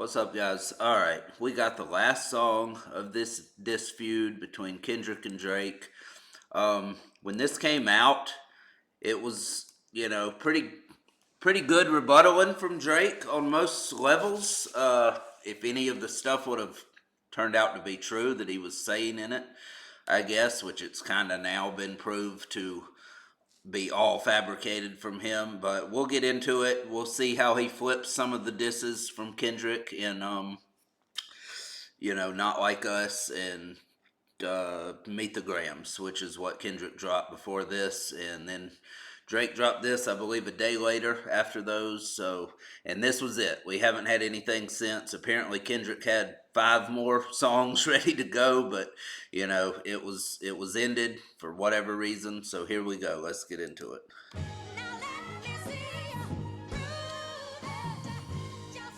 What's up, guys? All right, we got the last song of this feud between Kendrick and Drake. When this came out, it was pretty good rebuttaling from Drake on most levels. If any of the stuff would have turned out to be true that he was saying in it, I guess, which it's kind of now been proved to be all fabricated from him, but we'll get into it. We'll see how he flips some of the disses from Kendrick in Not Like Us and Meet the Grams, which is what Kendrick dropped before this, and then Drake dropped this, I believe, a day later after those. So, and this was it. We haven't had anything since. Apparently, Kendrick had 5 more songs ready to go, but it was ended for whatever reason. So here we go. Let's get into it.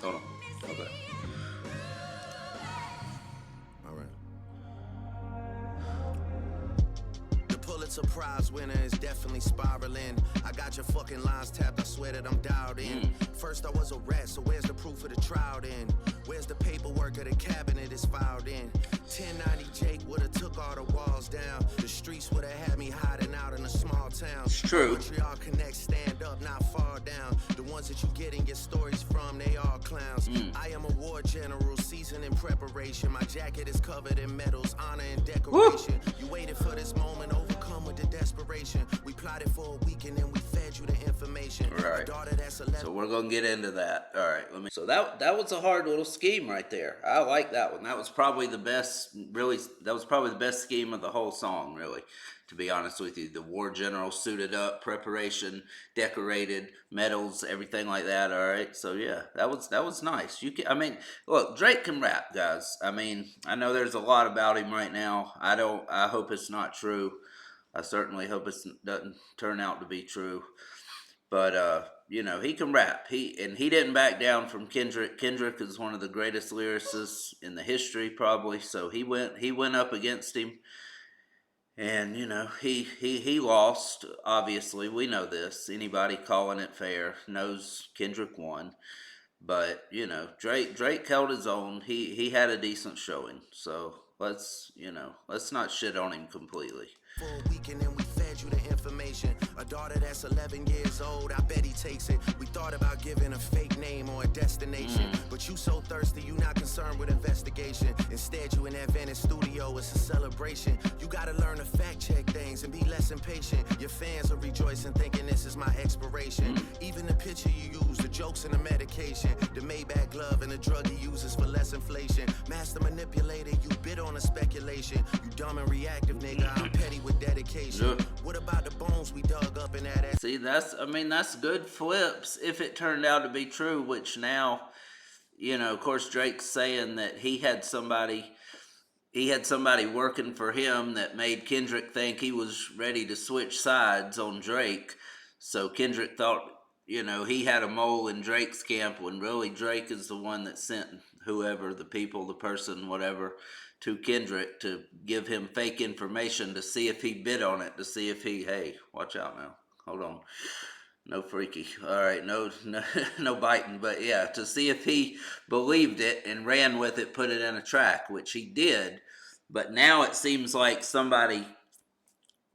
Hold on. Okay. Pulitzer Prize winner is definitely spiraling. I got your fucking lines tapped, I swear that I'm dialed in. First I was a rat, so where's the proof of the trial then? Where's the paperwork of the cabinet is filed in? 1090 Jake would've took all the walls down. The streets would've had me hiding out in a small town. It's true. Montreal Connect, stand up, not fall down. The ones that you getting your stories from, they all clowns. I am a war general, seasoned in preparation. My jacket is covered in medals, honor and decoration. You waited for this moment, overcome with the desperation. We plotted for a week and then we fed you the information. Right. So we're gonna get into that. All right. So that was a hard little scheme right there. I like that one. That was probably the best. Really, that was probably the best scheme of the whole song. Really, to be honest with you, the war general suited up, preparation, decorated, medals, everything like that. All right. So yeah, that was nice. Look, Drake can rap, guys. I know there's a lot about him right now. I hope it's not true. I certainly hope it doesn't turn out to be true. But he can rap. He didn't back down from Kendrick. Kendrick is one of the greatest lyricists in the history, probably. So he went up against him, and he lost. Obviously, we know this. Anybody calling it fair knows Kendrick won. But Drake held his own. He had a decent showing. So let's not shit on him completely. For a week and then we fed you the information. A daughter that's 11 years old, I bet he takes it. We thought about giving a fake name or a destination, but you so thirsty, you not concerned with investigation. Instead, you in that Venice studio, it's a celebration. You gotta learn to fact check things and be less impatient. Your fans are rejoicing, thinking this is my expiration. Even the picture you use, the jokes and the medication, the Maybach glove and the drug he uses for less inflation. Master manipulator, you bid on a speculation. You dumb and reactive, nigga, I'm petty with dedication. Yep. What about the bones we dug up in that? See, that's good flips if it turned out to be true, which now, of course, Drake's saying that he had somebody working for him that made Kendrick think he was ready to switch sides on Drake. So Kendrick thought, he had a mole in Drake's camp when really Drake is the one that sent whoever, the people, the person, whatever, to Kendrick to give him fake information to see if he bid on it, to see if hey, watch out now. Hold on. No freaky. All right, no biting. But yeah, to see if he believed it and ran with it, put it in a track, which he did. But now it seems like somebody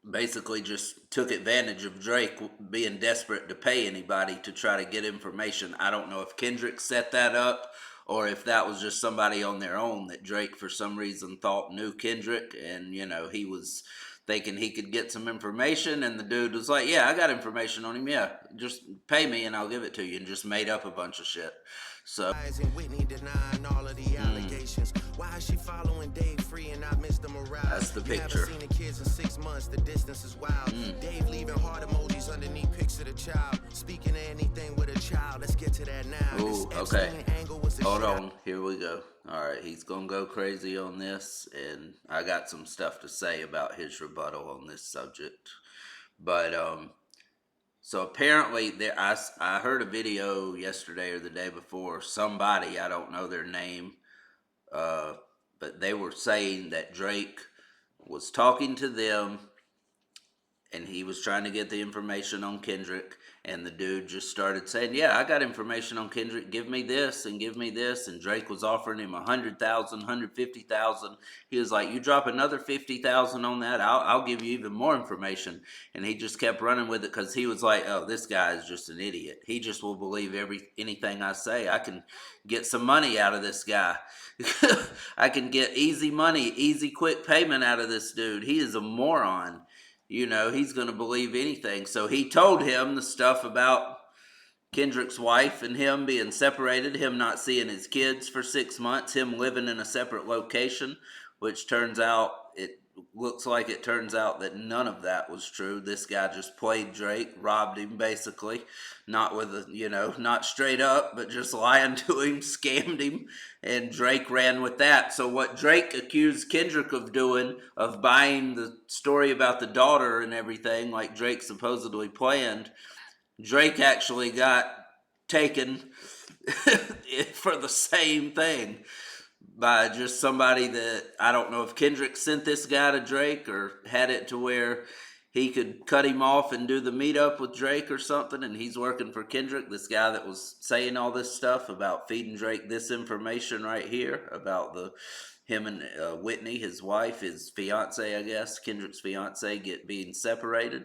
basically just took advantage of Drake being desperate to pay anybody to try to get information. I don't know if Kendrick set that up or if that was just somebody on their own that Drake for some reason thought knew Kendrick, and he was thinking he could get some information, and the dude was like, yeah, I got information on him, yeah, just pay me and I'll give it to you, and just made up a bunch of shit. So Whitney denying all of the allegations. Why is she following Dave free and not Mr. Morales? That's the picture. Haven't seen the kids in 6 months, the distance is wild. Dave leaving heart emojis underneath pics of the child. Speaking of anything with a child, let's get to that now. Ooh, okay. Hold on, here we go. Alright, he's gonna go crazy on this, and I got some stuff to say about his rebuttal on this subject. But so apparently I heard a video yesterday or the day before, somebody, I don't know their name, but they were saying that Drake was talking to them and he was trying to get the information on Kendrick, and the dude just started saying, "Yeah, I got information on Kendrick. Give me this and give me this." And Drake was offering him 100,000, 150,000. He was like, "You drop another 50,000 on that, I'll give you even more information." And he just kept running with it because he was like, "Oh, this guy is just an idiot. He just will believe anything I say. I can get some money out of this guy. I can get easy money, easy quick payment out of this dude. He is a moron." He's going to believe anything. So he told him the stuff about Kendrick's wife and him being separated, him not seeing his kids for 6 months, him living in a separate location, which turns out that none of that was true. This guy just played Drake, robbed him basically, not straight up, but just lying to him, scammed him, and Drake ran with that. So what Drake accused Kendrick of doing, of buying the story about the daughter and everything, like Drake supposedly planned, Drake actually got taken for the same thing by just somebody that, I don't know if Kendrick sent this guy to Drake or had it to where he could cut him off and do the meetup with Drake or something, and he's working for Kendrick, this guy that was saying all this stuff about feeding Drake this information right here about him and Whitney, his wife, his fiance, I guess, Kendrick's fiance, being separated.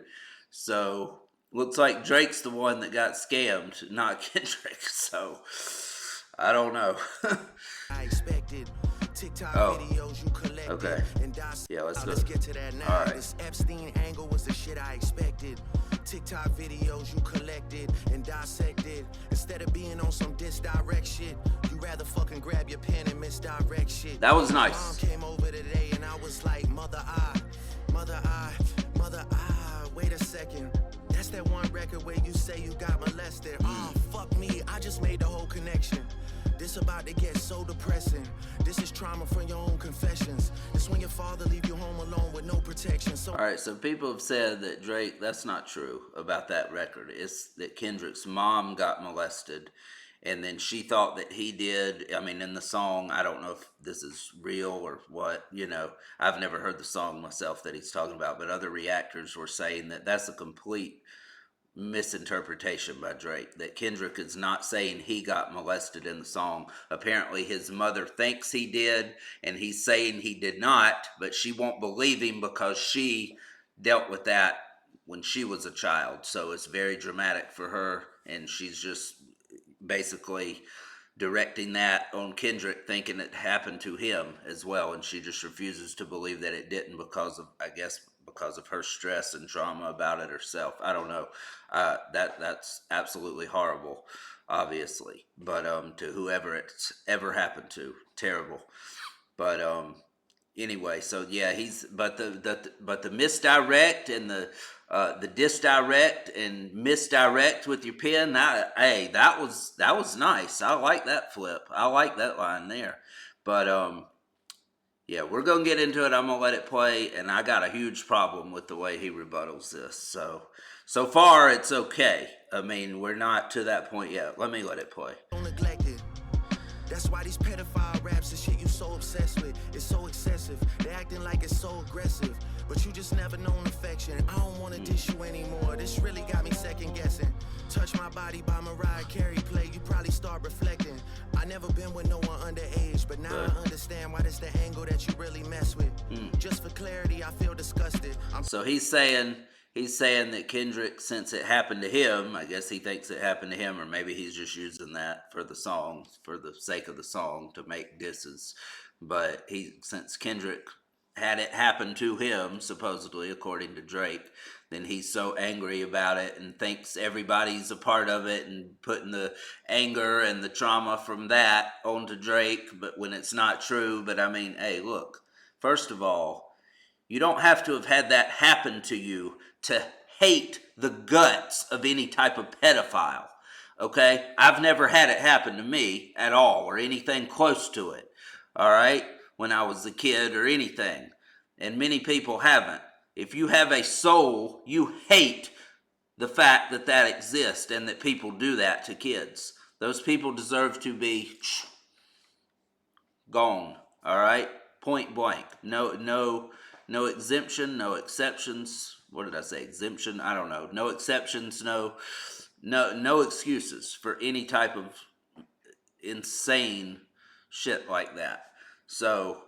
So looks like Drake's the one that got scammed, not Kendrick. So I don't know. I expected. TikTok videos you collected. Okay. And yeah, let's go. Let's get to that now. All right. This Epstein angle was the shit I expected. TikTok videos you collected and dissected. Instead of being on some disdirect shit, you rather fucking grab your pen and misdirect shit. That was nice. Mom came over today and I was like, mother I, wait a second. That's that one record where you say you got molested. Oh, fuck me, I just made the whole connection. This about to get so depressing. This is trauma from your own confessions. This when your father leave you home alone with no protection. So all right, so people have said that Drake, that's not true about that record. It's that Kendrick's mom got molested, and then she thought that he did. I mean, in the song, I don't know if this is real or what, I've never heard the song myself that he's talking about, but other reactors were saying that that's a complete misinterpretation by Drake, that Kendrick is not saying he got molested in the song. Apparently his mother thinks he did, and he's saying he did not, but she won't believe him because she dealt with that when she was a child. So it's very dramatic for her, and she's just basically directing that on Kendrick, thinking it happened to him as well, and she just refuses to believe that it didn't because of her stress and trauma about it herself. I don't know. That's absolutely horrible, obviously. But to whoever it's ever happened to, terrible. But anyway, so yeah, but the misdirect and the disdirect and misdirect with your pen, that was nice. I like that flip. I like that line there. But yeah, we're going to get into it. I'm going to let it play, and I got a huge problem with the way he rebuttals this. So far, it's okay. I mean, we're not to that point yet. Let me let it play. neglected. That's why these pedophile raps and shit you so obsessed with is so excessive. They acting like it's so aggressive, but you just never known affection. I don't want to dish you anymore. This really got me second guessing. Touch My Body by Mariah Carey play, you probably start reflecting. I never been with no one underage, but now I understand why this the angle that you really mess with. Just for clarity, I feel disgusted. So he's saying that Kendrick, since it happened to him, I guess he thinks it happened to him, or maybe he's just using that for the song, for the sake of the song, to make disses. But since Kendrick had it happen to him, supposedly, according to Drake, then he's so angry about it and thinks everybody's a part of it and putting the anger and the trauma from that onto Drake, but when it's not true. But I mean, hey, look, first of all, you don't have to have had that happen to you to hate the guts of any type of pedophile, okay? I've never had it happen to me at all, or anything close to it, all right, when I was a kid or anything, and many people haven't. If you have a soul, you hate the fact that that exists and that people do that to kids. Those people deserve to be gone, all right? Point blank. No exemption, no exceptions. what did I say? Exemption? I don't know. No exceptions, no excuses for any type of insane shit like that. So,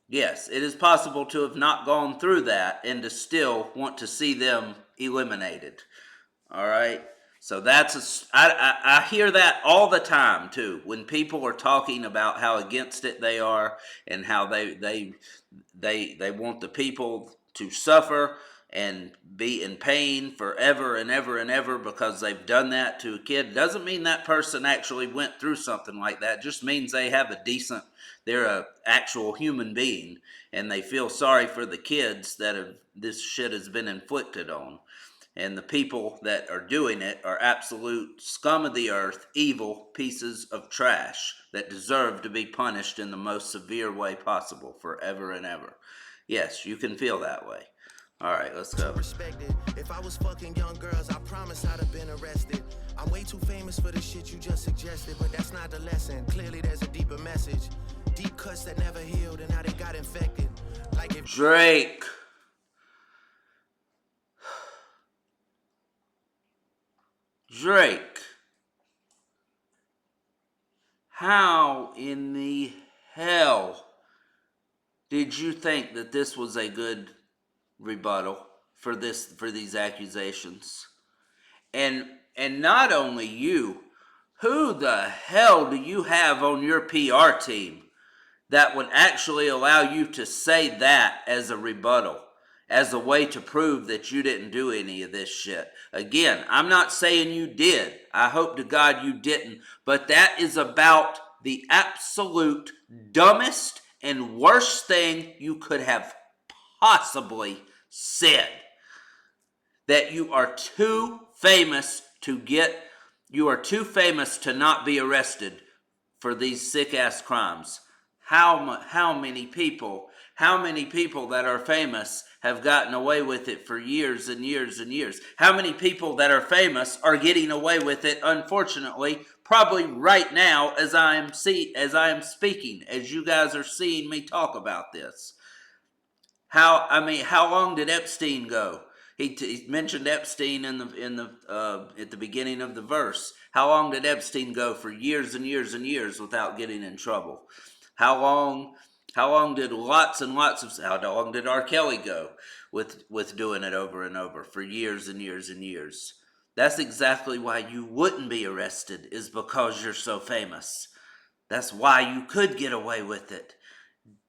yes, it is possible to have not gone through that and to still want to see them eliminated. All right. So I hear that all the time too when people are talking about how against it they are and how they want the people to suffer and be in pain forever and ever and ever because they've done that to a kid. Doesn't mean that person actually went through something like that. Just means they have they're a actual human being and they feel sorry for the kids this shit has been inflicted on. And the people that are doing it are absolute scum of the earth, evil pieces of trash that deserve to be punished in the most severe way possible forever and ever. Yes, you can feel that way. All right, let's go. Respected. If I was fucking young girls, I promise I'd have been arrested. I'm way too famous for the shit you just suggested, but that's not the lesson. Clearly there's a deeper message. Deep cuts that never healed and now they got infected. Like if Drake. How in the hell did you think that this was a good rebuttal for these accusations? And not only you, who the hell do you have on your PR team that would actually allow you to say that as a rebuttal, as a way to prove that you didn't do any of this shit? Again, I'm not saying you did. I hope to God you didn't. But that is about the absolute dumbest and worst thing you could have possibly said. That you are too famous to not be arrested for these sick ass crimes. How many people that are famous have gotten away with it for years and years and years? How many people that are famous are getting away with it, unfortunately, probably right now as I am speaking, as you guys are seeing me talk about this? How long did Epstein go? He mentioned Epstein in the at the beginning of the verse. How long did Epstein go for years and years and years without getting in trouble? How long did how long did R. Kelly go with doing it over and over for years and years and years? That's exactly why you wouldn't be arrested, is because you're so famous. That's why you could get away with it.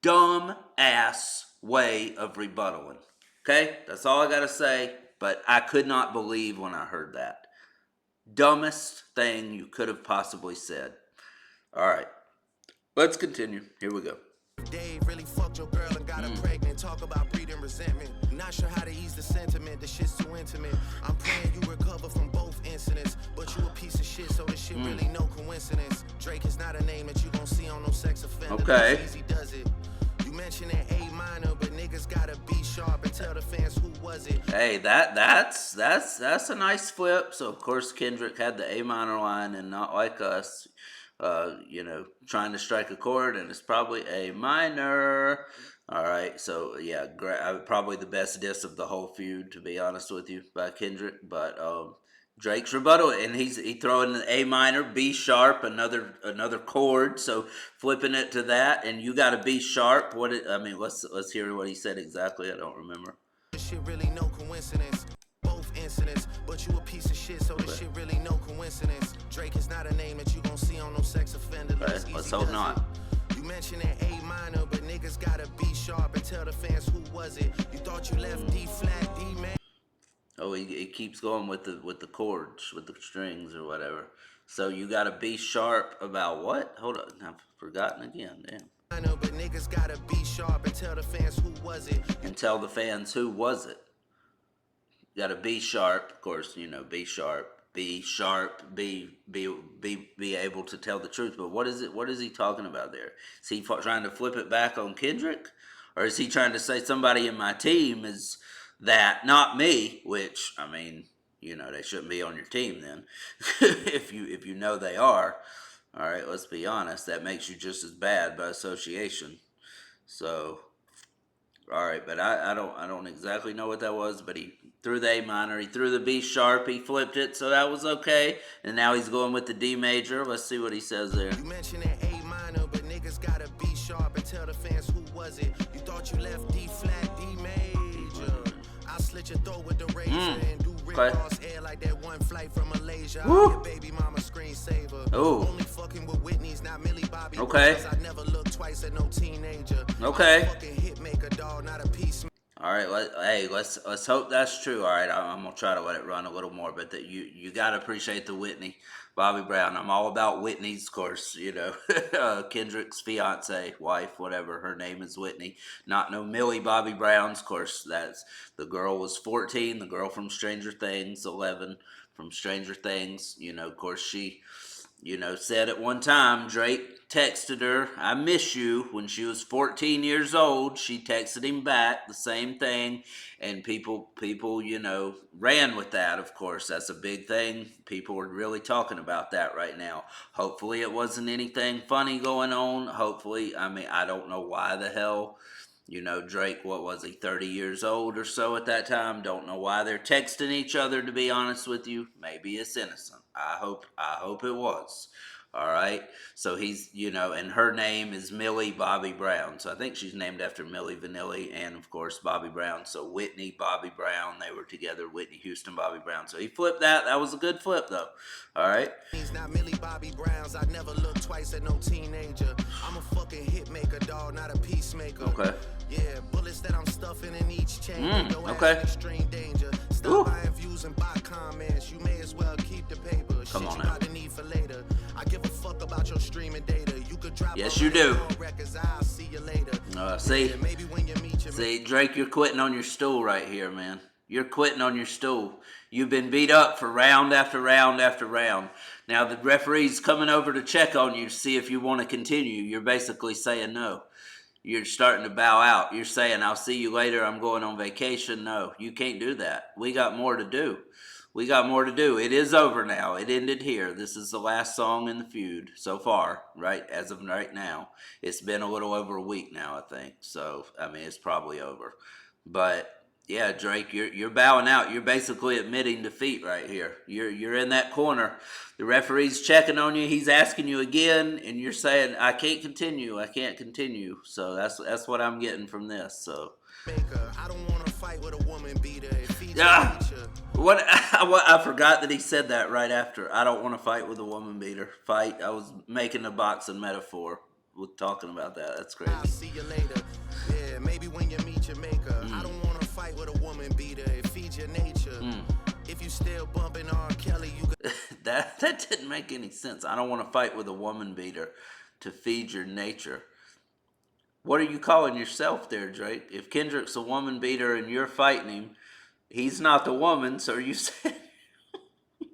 Dumb ass way of rebuttaling. Okay? That's all I gotta say, but I could not believe when I heard that. Dumbest thing you could have possibly said. Alright. Let's continue. Here we go. Dave really fucked your girl and got her pregnant. Talk about breeding resentment. Not sure how to ease the sentiment. The shit's too intimate. I'm praying you recover from both incidents. But you a piece of shit, so this shit really no coincidence. Drake is not a name that you gon' see on no sex offender. Okay. Easy does it. You mentioned an A minor, but niggas gotta be sharp and tell the fans who was it. Hey, that's a nice flip. So of course Kendrick had the A minor line and Not Like Us. Trying to strike a chord, and it's probably A minor. All right, so yeah, probably the best diss of the whole feud, to be honest with you, by Kendrick. But Drake's rebuttal, and he throwing an A minor, B sharp, another chord. So flipping it to that, and you got a B sharp. Let's hear what he said exactly. I don't remember. This shit really no coincidence. Both incidents, but you a piece of shit, so this shit really no coincidence. Drake is not a name that you gon' see on no sex offender list. Right, let's hope not. You mentioned an A minor, but niggas gotta be sharp and tell the fans who was it. You thought you left D flat, D man. Oh, he keeps going with the chords, with the strings or whatever. So you got to be sharp about what? Hold on, I've forgotten again. Damn. I know, but niggas gotta be sharp and tell the fans who was it. And tell the fans who was it. You got to be sharp, of course. Be sharp. Be sharp. Be able to tell the truth. But what is it? What is he talking about there? Is he trying to flip it back on Kendrick, or is he trying to say somebody in my team is that, not me? Which they shouldn't be on your team then. if you know they are. All right, let's be honest. That makes you just as bad by association. So, All right, but I don't exactly know what that was, but he threw the A minor, he threw the B sharp, he flipped it, so that was okay. And now he's going with the D major. Let's see what he says there. You mentioned an A minor, but niggas gotta be sharp and tell the fans who was it. You thought you left D flat, D major. I'll slit your throat with the razor and do Rick Ross air like that one flight from Malaysia. Your baby mama screensaver. Only fucking with Whitney's, not Millie Bobby. Okay. I never look twice at no teenager. Okay. Fucking hit maker, dog, not a peacemaker. All right, let's hope that's true. All right, I'm gonna try to let it run a little more, but you gotta appreciate the Whitney, Bobby Brown. I'm all about Whitney's, of course. You know, Kendrick's fiance, wife, whatever her name is, Whitney. Not no Millie Bobby Brown's. Of course, that's the girl was 14. The girl from Stranger Things, 11 from Stranger Things. You know, of course she. You know, said at one time, Drake texted her, "I miss you," when she was 14 years old. She texted him back the same thing, and people, you know, ran with that, of course. That's a big thing. People are really talking about that right now. Hopefully it wasn't anything funny going on. Hopefully, I mean, I don't know why the hell. You know, Drake, what was he, 30 years old or so at that time? Don't know why they're texting each other, to be honest with you. Maybe it's innocent. I hope it was. All right. So he's, you know, and her name is Millie Bobby Brown. So I think she's named after Millie Vanilli and, of course, Bobby Brown. So Whitney, Bobby Brown, they were together. Whitney Houston, Bobby Brown. So he flipped that. That was a good flip, though. All right. He's not Millie Bobby Browns. I never look twice at no teenager. I'm a fucking hit maker, dog, not a peacemaker. Okay. Yeah, bullets that I'm stuffing in each chamber. Okay. Extreme danger. Stop buying views and buy comments. You may as well keep the paper. Come on you now. about to need for later. I give a fuck about your streaming data. You could drop. Yes, you do. Records. I'll see you later. See, Yeah, maybe when you meet your see, Drake, you're quitting on your stool right here, man. You're quitting on your stool. You've been beat up for round after round after round. Now the referee's coming over to check on you to see if you want to continue. You're basically saying no. You're starting to bow out. You're saying, "I'll see you later. I'm going on vacation." No, you can't do that. We got more to do. We got more to do. It is over now. It ended here. This is the last song in the feud so far, right? As of right now. It's been a little over a week now, I think. So, I mean, it's probably over. But yeah, Drake, you're bowing out. You're basically admitting defeat right here. You're in that corner. The referee's checking on you. He's asking you again, and you're saying, "I can't continue. I can't continue." So that's what I'm getting from this. So. I don't want to fight with a woman beater. What I forgot that he said that right after. I don't want to fight with a woman beater. Fight. I was making a boxing metaphor with talking about that. That's crazy. I'll see you later. Yeah, maybe when you meet your maker. I don't want to fight with a woman beater. It feeds your nature. If you still bumping R. Kelly, you could. that didn't make any sense. I don't want to fight with a woman beater to feed your nature. What are you calling yourself there, Drake? If Kendrick's a woman beater and you're fighting him, he's not the woman, so you said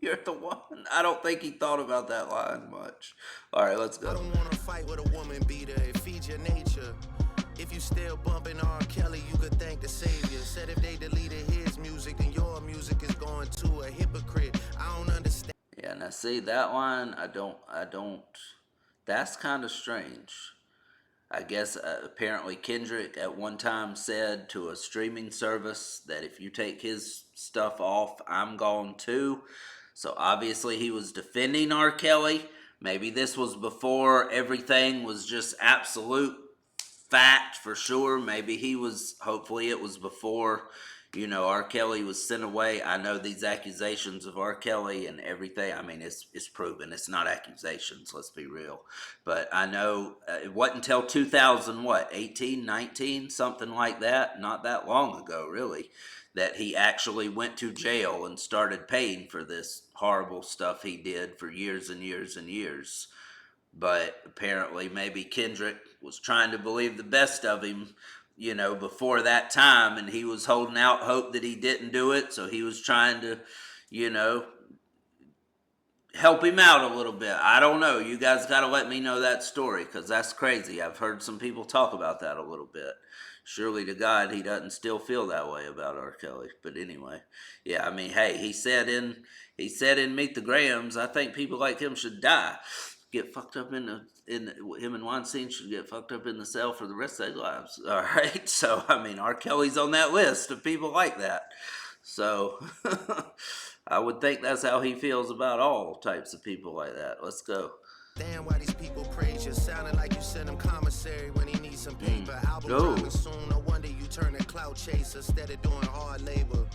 you're the woman. I don't think he thought about that line much. All right, let's go. I don't want to fight with a woman beater. It feeds your nature. If you still bumping R. Kelly, you could thank the savior. Said if they deleted his music, then your music is going to a hypocrite. I don't understand. Yeah, now see that line, I don't, that's kind of strange. I guess apparently Kendrick at one time said to a streaming service that if you take his stuff off, I'm gone too. So obviously he was defending R. Kelly. Maybe this was before everything was just absolute fact for sure. Maybe hopefully it was before, you know, R. Kelly was sent away. I know these accusations of R. Kelly and everything, I mean, it's proven. It's not accusations, let's be real. But I know it wasn't until 2018, 19, something like that, not that long ago, really, that he actually went to jail and started paying for this horrible stuff he did for years and years and years. But apparently maybe Kendrick was trying to believe the best of him, you know, before that time, and he was holding out hope that he didn't do it, so he was trying to, you know, help him out a little bit. I don't know. You guys got to let me know that story, because that's crazy. I've heard some people talk about that a little bit. Surely to God, he doesn't still feel that way about R. Kelly. But anyway, yeah, I mean, hey, he said in Meet the Grahams, I think people like him should die. get fucked up him and Weinstein should get fucked up in the cell for the rest of their lives. All right, so I mean, R. Kelly's on that list of people like that. So I would think that's how he feels about all types of people like that. Let's go. Damn, why these people praise you? Sounding like you send him commissary when he needs some paper. Album dropping soon, no wonder you turn a clout chaser instead of doing hard labor.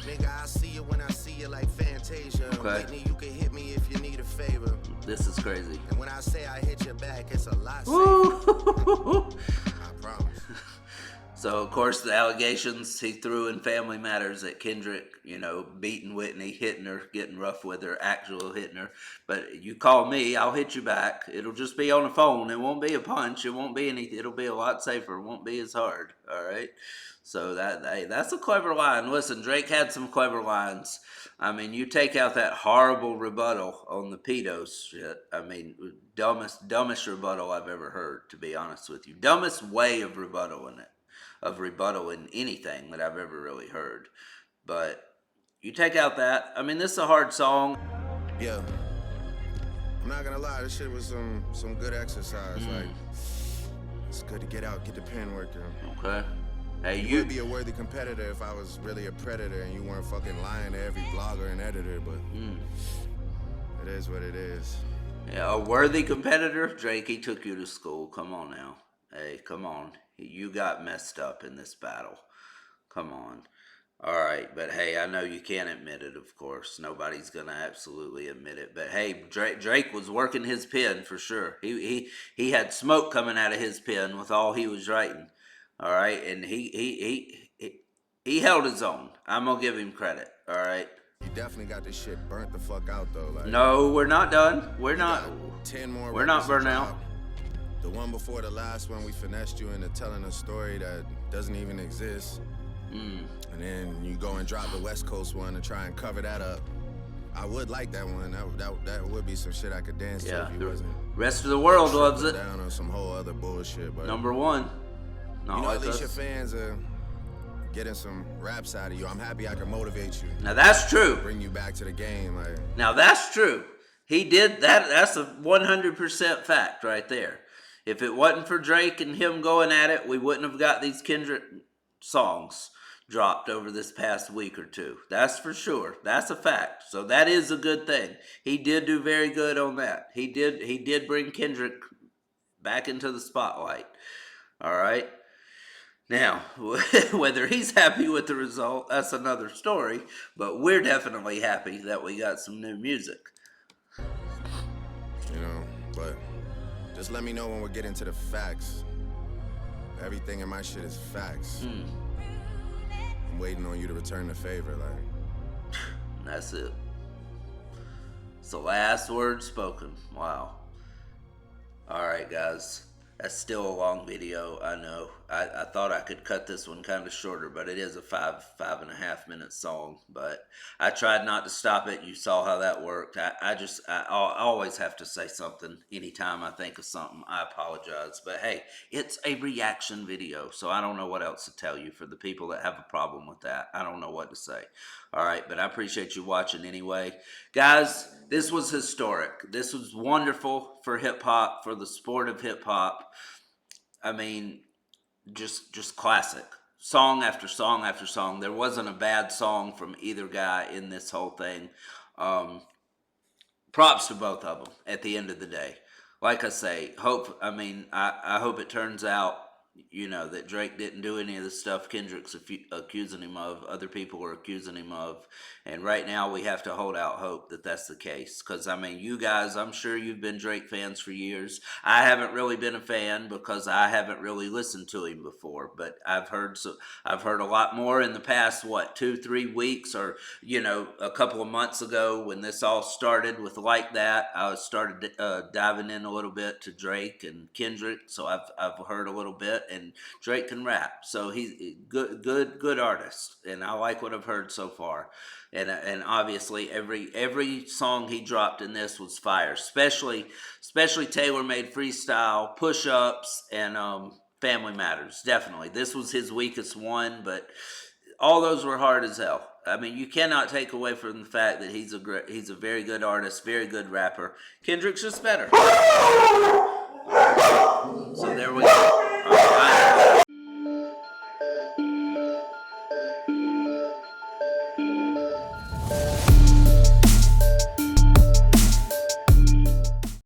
Nigga, I see you when I see you like Fantasia. Okay. Whitney, you can hit me if you need a favor. This is crazy. And when I say I hit your back, it's a lot safer. I promise. So, of course, the allegations he threw in Family Matters at Kendrick, beating Whitney, hitting her, getting rough with her, actual hitting her. But you call me, I'll hit you back. It'll just be on the phone. It won't be a punch. It won't be anything. It'll be a lot safer. It won't be as hard. All right? So that's a clever line. Listen, Drake had some clever lines. I mean, you take out that horrible rebuttal on the pedos shit. I mean, dumbest rebuttal I've ever heard, to be honest with you. Dumbest way of rebuttal in anything that I've ever really heard. But you take out that. I mean, this is a hard song. Yeah. I'm not gonna lie, this shit was some good exercise. Like, it's good to get out, get the pen working. Okay. Hey, you would be a worthy competitor if I was really a predator and you weren't fucking lying to every blogger and editor, but it is what it is. Yeah, a worthy competitor? Drake, he took you to school. Come on now. Hey, come on. You got messed up in this battle. Come on. All right, but hey, I know you can't admit it, of course. Nobody's going to absolutely admit it. But hey, Drake was working his pen for sure. He had smoke coming out of his pen with all he was writing. All right, and he held his own. I'm going to give him credit. All right. You definitely got this shit burnt the fuck out, though. Like, no, we're not done. We're not. 10 more. We're not burnt out. The one before the last one, we finessed you into telling a story that doesn't even exist. And then you go and drop the West Coast one and try and cover that up. I would like that one. That would be some shit I could dance to if you wasn't. Rest of the world loves it. Down on some whole other bullshit. But number one. Not like at least us. your fans are getting some raps out of you. I'm happy I can motivate you. Now that's true. Bring you back to the game. Like, now that's true. He did that. That's a 100% fact right there. If it wasn't for Drake and him going at it, we wouldn't have got these Kendrick songs dropped over this past week or two. That's for sure. That's a fact. So that is a good thing. He did do very good on that. He did bring Kendrick back into the spotlight. All right. Now, whether he's happy with the result, that's another story. But we're definitely happy that we got some new music. But just let me know when we're getting to the facts. Everything in my shit is facts. I'm waiting on you to return the favor, like. That's it. It's the last word spoken. Wow. All right, guys. That's still a long video, I know. I thought I could cut this one kind of shorter, but it is a 5.5 minute song. But I tried not to stop it. You saw how that worked. I always have to say something anytime I think of something. I apologize. But hey, it's a reaction video, so I don't know what else to tell you. For the people that have a problem with that, I don't know what to say. All right, but I appreciate you watching anyway. Guys, this was historic. This was wonderful for hip-hop, for the sport of hip-hop. I mean, just classic. Song after song after song. There wasn't a bad song from either guy in this whole thing. Props to both of them at the end of the day. Like I say, I hope it turns out, that Drake didn't do any of the stuff Kendrick's accusing him of, other people are accusing him of. And right now we have to hold out hope that that's the case. Because, you guys, I'm sure you've been Drake fans for years. I haven't really been a fan because I haven't really listened to him before. But I've heard a lot more in the past, 2-3 weeks, or, a couple of months ago when this all started with Like That. I started diving in a little bit to Drake and Kendrick. So I've heard a little bit. And Drake can rap, so he's good artist, and I like what I've heard so far. And obviously every song he dropped in this was fire, especially tailor-made freestyle, push-ups, and Family Matters. Definitely, this was his weakest one, but all those were hard as hell. I mean, you cannot take away from the fact that he's a very good artist, very good rapper. Kendrick's just better. So there we go.